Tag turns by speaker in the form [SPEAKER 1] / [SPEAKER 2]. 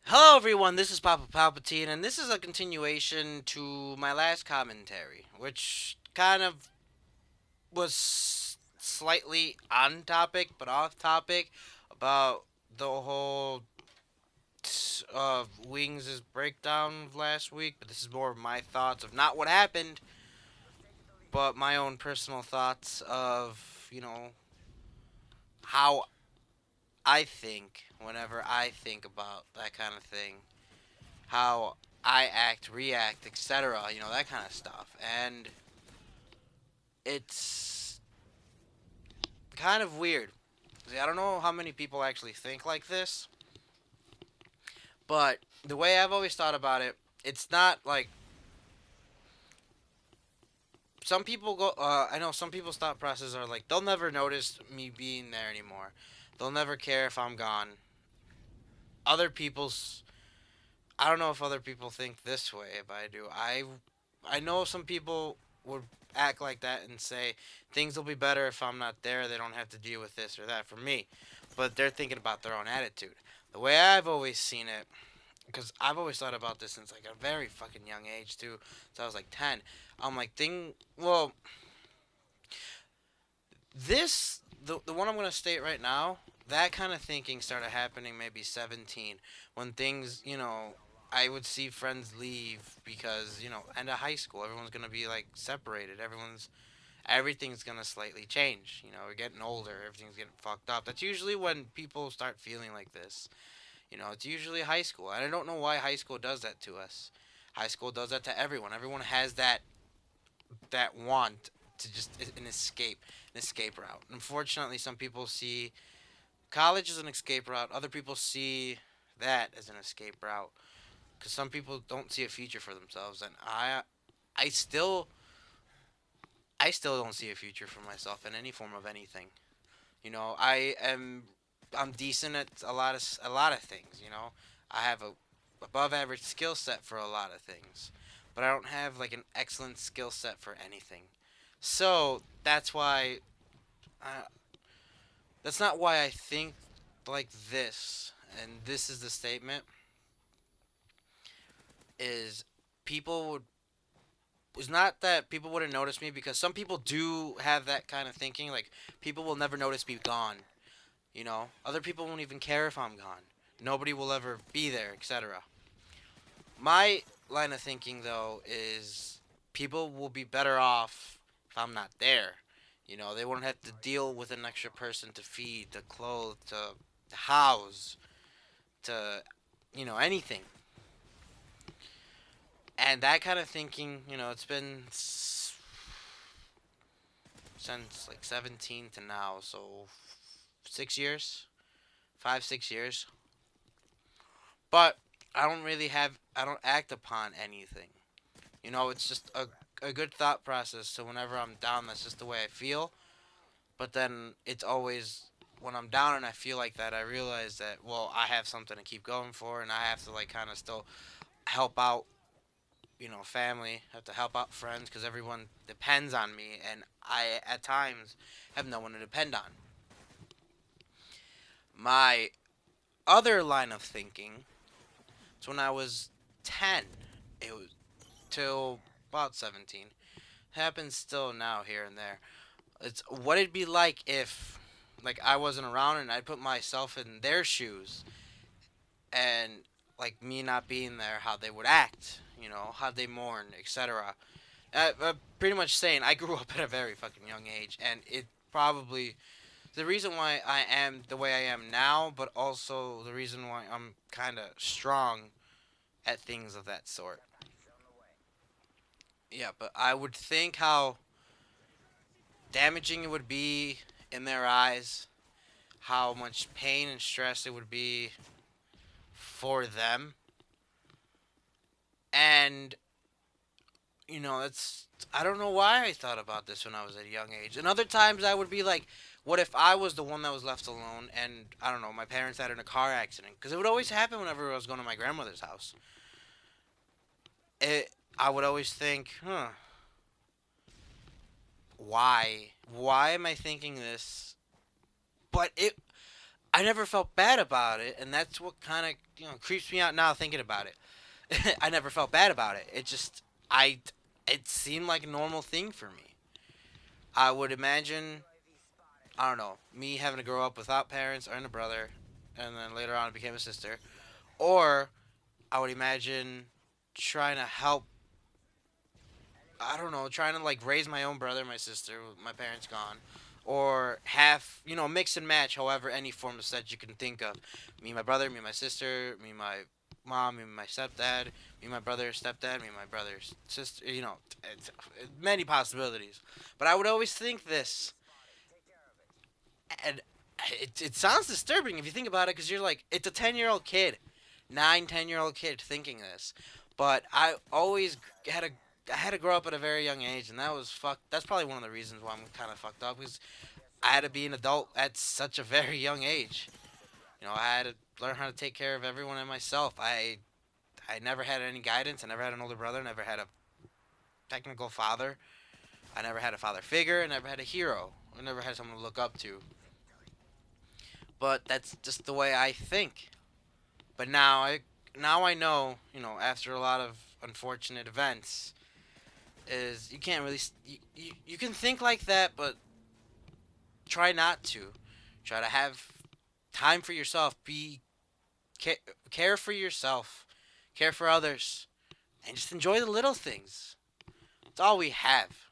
[SPEAKER 1] Hello, everyone. This is Papa Palpatine, and this is a continuation to my last commentary, which kind of was slightly on topic but off topic about the whole Wings' breakdown of last week. But this is more of my thoughts of not what happened, but my own personal thoughts of how I think whenever I think about that kind of thing, how I act, react, etc. That kind of stuff. And it's kind of weird. See, I don't know how many people actually think like this, but the way I've always thought about it, it's not like some people go. I know some people's thought process are like they'll never notice me being there anymore. They'll never care if I'm gone. Other people's I don't know if other people think this way. If I do, I know some people would act like that and say things will be better if I'm not there. They don't have to deal with this or that for me, but they're thinking about their own attitude. The way I've always seen it, because I've always thought about this since like a very fucking young age too. So I was like 10. I'm like thing. Well, the one I'm gonna state right now, that kind of thinking started happening maybe 17 when things I would see friends leave because end of high school everyone's gonna be like separated. Everything's gonna slightly change. We're getting older. Everything's getting fucked up. That's usually when people start feeling like this. It's usually high school, and I don't know why high school does that to us. High school does that to everyone. Everyone has that want to just an escape route. Unfortunately, some people see college as an escape route. Other people see that as an escape route because some people don't see a future for themselves, and I still, I still don't see a future for myself in any form of anything. I'm decent at a lot of things. I have a above average skill set for a lot of things, but I don't have like an excellent skill set for anything. So uh, that's not why I think like this. And this is the statement: is people would it's not that people wouldn't notice me because some people do have that kind of thinking. Like people will never notice me gone. Other people won't even care if I'm gone. Nobody will ever be there, etc. My line of thinking though is people will be better off if I'm not there. They won't have to deal with an extra person to feed, to clothe, to house, to anything. And that kind of thinking, it's been since like 17 to now, so 6 years, 5 6 years. But I don't act upon anything. It's just a good thought process. So whenever I'm down, that's just the way I feel. But then it's always when I'm down and I feel like that, I realize that well, I have something to keep going for, and I have to like kind of still help out. Family, have to help out friends because everyone depends on me, and I at times have no one to depend on. My other line of thinking is when I was 10. It was till about 17. Happens still now here and there. It's what it'd be like if like I wasn't around and I'd put myself in their shoes and like me not being there, how they would act, how they mourn, etc. Pretty much saying I grew up at a very fucking young age, and it probably the reason why I am the way I am now, but also the reason why I'm kind of strong at things of that sort. Yeah, but I would think how damaging it would be in their eyes, how much pain and stress it would be for them. And, that's. I don't know why I thought about this when I was at a young age. And other times I would be like, what if I was the one that was left alone and, I don't know, my parents had in a car accident? Because it would always happen whenever I was going to my grandmother's house. I would always think, why? Why am I thinking this? But I never felt bad about it, and that's what kind of creeps me out now thinking about it. I never felt bad about it. I it seemed like a normal thing for me. I would imagine, I don't know, me having to grow up without parents and a brother, and then later on it became a sister, or I would imagine trying to help. I don't know, trying to like raise my own brother, my sister, with my parents gone, or have mix and match, however any form of set you can think of. Me, my brother, me, my sister, me, my mom, me, my stepdad, me, my brother, stepdad, me, my brother's sister. It's many possibilities. But I would always think this, and it sounds disturbing if you think about it, because you're like, it's a 10-year-old kid, 9, 10-year-old kid thinking this. But had a I had to grow up at a very young age, and that was fucked. That's probably one of the reasons why I'm kind of fucked up, because I had to be an adult at such a very young age. I had to learn how to take care of everyone and myself. I never had any guidance. I never had an older brother. Never had a technical father. I never had a father figure. I never had a hero. I never had someone to look up to. But that's just the way I think. But now I know, after a lot of unfortunate events, is you can't really you can think like that, but try not to. Try to have time for yourself. Care for yourself. Care for others, and just enjoy the little things. It's all we have.